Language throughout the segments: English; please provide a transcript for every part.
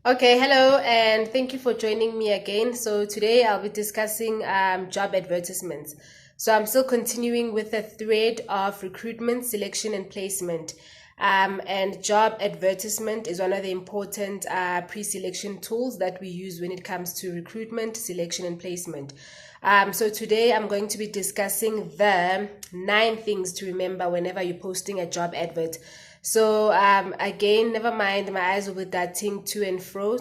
Okay, hello, and thank you for joining me again. So today I'll be discussing job advertisements. So I'm still continuing with the thread of recruitment, selection, and placement. And job advertisement is one of the important pre-selection tools that we use when it comes to recruitment, selection, and placement. So today I'm going to be discussing the 9 things to remember whenever you're posting a job advert. So again, never mind, my eyes will be darting to and fro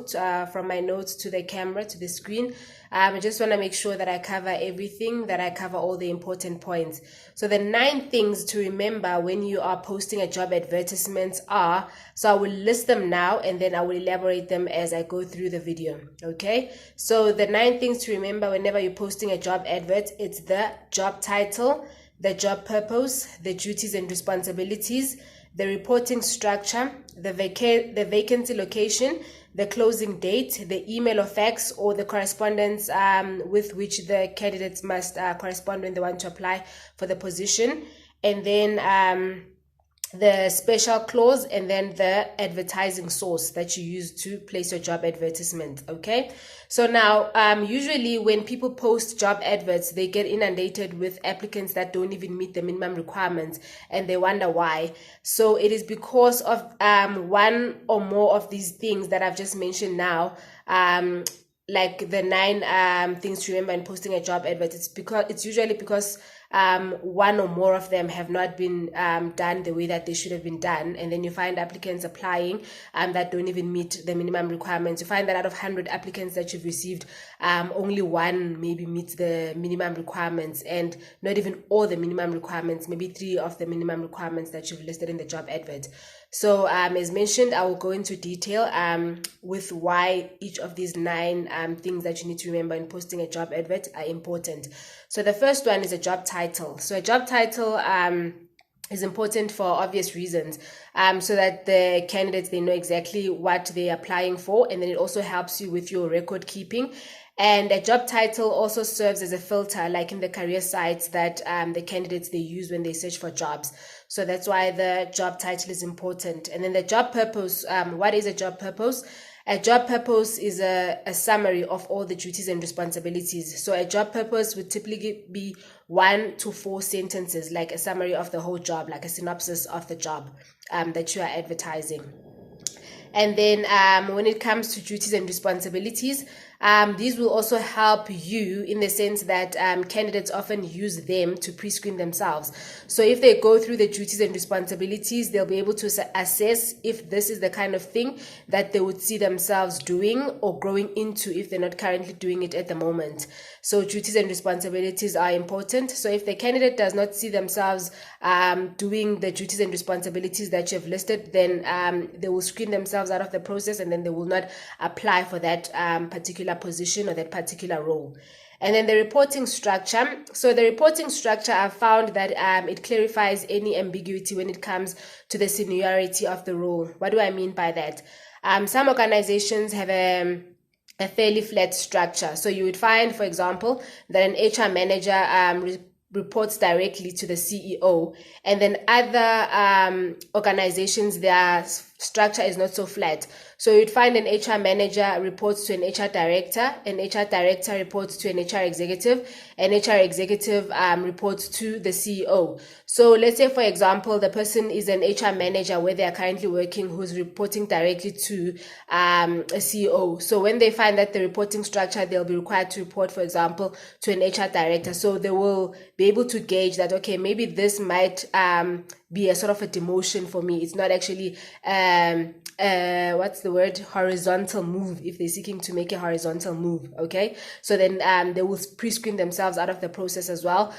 from my notes to the camera, to the screen. I just want to make sure that I cover everything, that I cover all the important points. So the 9 things to remember when you are posting a job advertisement are, so I will list them now and then I will elaborate them as I go through the video, okay? So the 9 things to remember whenever you're posting a job advert, it's the job title, the job purpose, the duties and responsibilities, the reporting structure, the vacancy location, the closing date, the email or fax, or the correspondence with which the candidates must correspond when they want to apply for the position, and then the special clause, and then the advertising source that you use to place your job advertisement. Okay, so now usually when people post job adverts, they get inundated with applicants that don't even meet the minimum requirements, and they wonder why. So it is because of one or more of these things that I've just mentioned now, like the 9 things to remember in posting a job advert. It's usually because one or more of them have not been done the way that they should have been done, and then you find applicants applying that don't even meet the minimum requirements. You find that out of 100 applicants that you've received, only one maybe meets the minimum requirements, and not even all the minimum requirements, maybe 3 of the minimum requirements that you've listed in the job advert. So as mentioned, I will go into detail with why each of these 9 things that you need to remember in posting a job advert are important. So the first one is a job title. So a job title is important for obvious reasons, so that the candidates, they know exactly what they're applying for, and then it also helps you with your record keeping. And a job title also serves as a filter, like in the career sites that the candidates, they use when they search for jobs. So that's why the job title is important. And then the job purpose, what is a job purpose? A job purpose is a summary of all the duties and responsibilities. So a job purpose would typically be 1 to 4 sentences, like a summary of the whole job, like a synopsis of the job that you are advertising. And then when it comes to duties and responsibilities, these will also help you in the sense that candidates often use them to pre-screen themselves. So if they go through the duties and responsibilities, they'll be able to assess if this is the kind of thing that they would see themselves doing or growing into if they're not currently doing it at the moment. So duties and responsibilities are important. So if the candidate does not see themselves doing the duties and responsibilities that you've listed, then they will screen themselves out of the process, and then they will not apply for that particular position or that particular role. And then the reporting structure. So the reporting structure, I've found that it clarifies any ambiguity when it comes to the seniority of the role. What do I mean by that? Some organizations have a fairly flat structure. So you would find, for example, that an HR manager reports directly to the CEO, and then other organizations, their structure is not so flat. So you'd find an HR manager reports to an HR director, an HR director reports to an HR executive, an HR executive reports to the CEO. So let's say, for example, the person is an HR manager where they are currently working, who's reporting directly to a CEO. So when they find that the reporting structure, they'll be required to report, for example, to an HR director. So they will be able to gauge that, okay, maybe this might be a sort of a demotion for me. It's not actually horizontal move, if they're seeking to make a horizontal move. Okay, so then they will pre-screen themselves out of the process as well,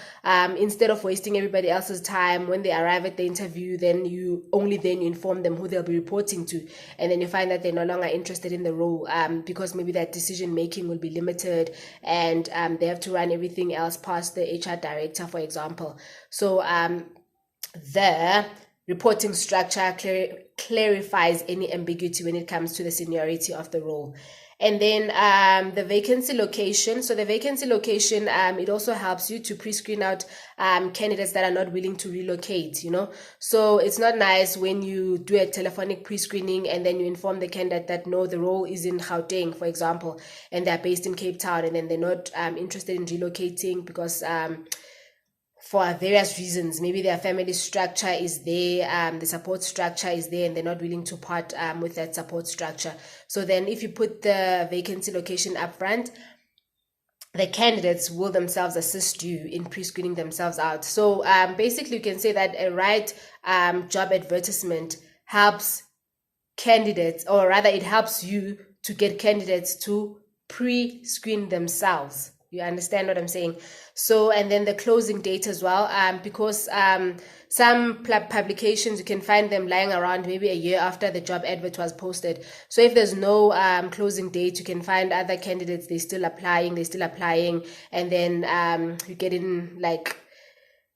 instead of wasting everybody else's time. When they arrive at the interview, then you inform them who they'll be reporting to, and then you find that they're no longer interested in the role, because maybe that decision making will be limited, and they have to run everything else past the HR director, for example. So reporting structure clarifies any ambiguity when it comes to the seniority of the role. And then the vacancy location. So the vacancy location, it also helps you to pre-screen out candidates that are not willing to relocate, So it's not nice when you do a telephonic pre-screening and then you inform the candidate that no, the role is in Gauteng, for example, and they're based in Cape Town, and then they're not interested in relocating because for various reasons, maybe their family structure is there, the support structure is there, and they're not willing to part with that support structure. So then if you put the vacancy location up front, the candidates will themselves assist you in pre-screening themselves out. So basically you can say that a right job advertisement helps candidates, or rather it helps you to get candidates to pre-screen themselves. You understand what I'm saying? So, and then the closing date as well, because some publications, you can find them lying around maybe a year after the job advert was posted. So if there's no closing date, you can find other candidates, they're still applying, and then you get in like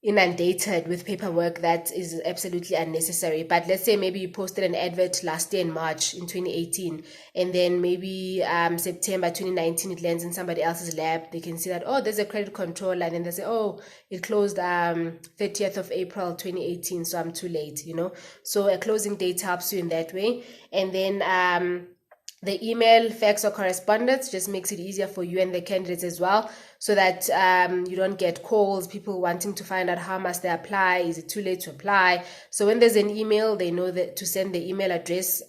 inundated with paperwork that is absolutely unnecessary. But let's say maybe you posted an advert last year in March in 2018, and then maybe September 2019 it lands in somebody else's lab. They can see that, oh, there's a credit control, and then they say, oh, it closed 30th of April 2018, so I'm too late, So a closing date helps you in that way. And then the email, fax, or correspondence just makes it easier for you and the candidates as well, so that you don't get calls, people wanting to find out how must they apply, is it too late to apply. So when there's an email, they know that to send the email address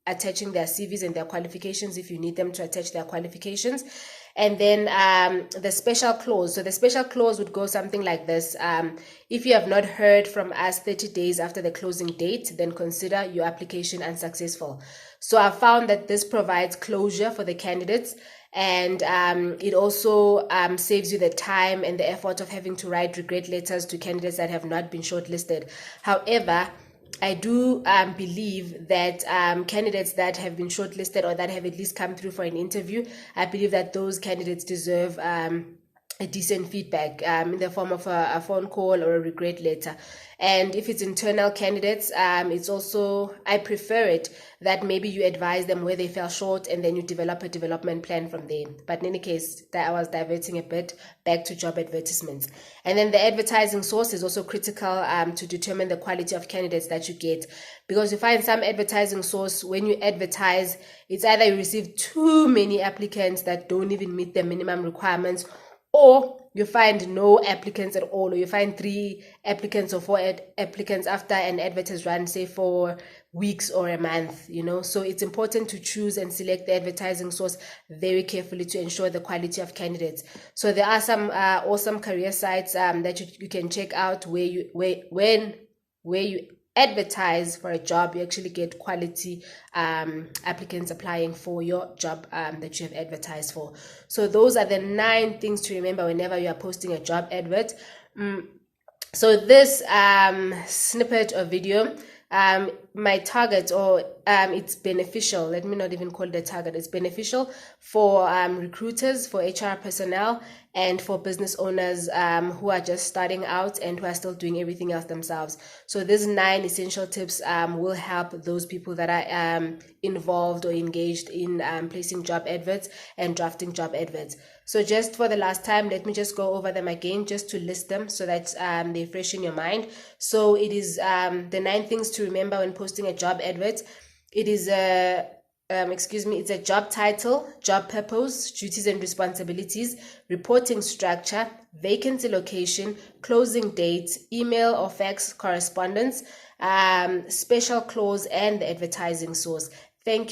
attaching their CVs and their qualifications if you need them to attach their qualifications. And then the special clause. So the special clause would go something like this. If you have not heard from us 30 days after the closing date, then consider your application unsuccessful. So I found that this provides closure for the candidates, and it also saves you the time and the effort of having to write regret letters to candidates that have not been shortlisted. However, I do believe that candidates that have been shortlisted or that have at least come through for an interview, I believe that those candidates deserve a decent feedback in the form of a phone call or a regret letter. And if it's internal candidates, it's also, I prefer it that maybe you advise them where they fell short and then you develop a development plan from there. But in any case, that I was diverting a bit back to job advertisements. And then the advertising source is also critical to determine the quality of candidates that you get. Because you find some advertising source, when you advertise, it's either you receive too many applicants that don't even meet the minimum requirements, or you find no applicants at all, or you find 3 applicants or 4 applicants after an advert has run, say, for weeks or a month, So it's important to choose and select the advertising source very carefully to ensure the quality of candidates. So there are some awesome career sites that you can check out where you advertise for a job, you actually get quality applicants applying for your job that you have advertised for. So those are the 9 things to remember whenever you are posting a job advert. So this snippet of video, my target, or it's beneficial, let me not even call it a target, it's beneficial for recruiters, for HR personnel, and for business owners who are just starting out and who are still doing everything else themselves. So these 9 essential tips will help those people that are involved or engaged in placing job adverts and drafting job adverts. So just for the last time, let me just go over them again, just to list them so that they're fresh in your mind. So it is the 9 things to remember when posting a job advert. It is it's a job title, job purpose, duties and responsibilities, reporting structure, vacancy location, closing date, email or fax correspondence, special clause, and the advertising source. Thank you.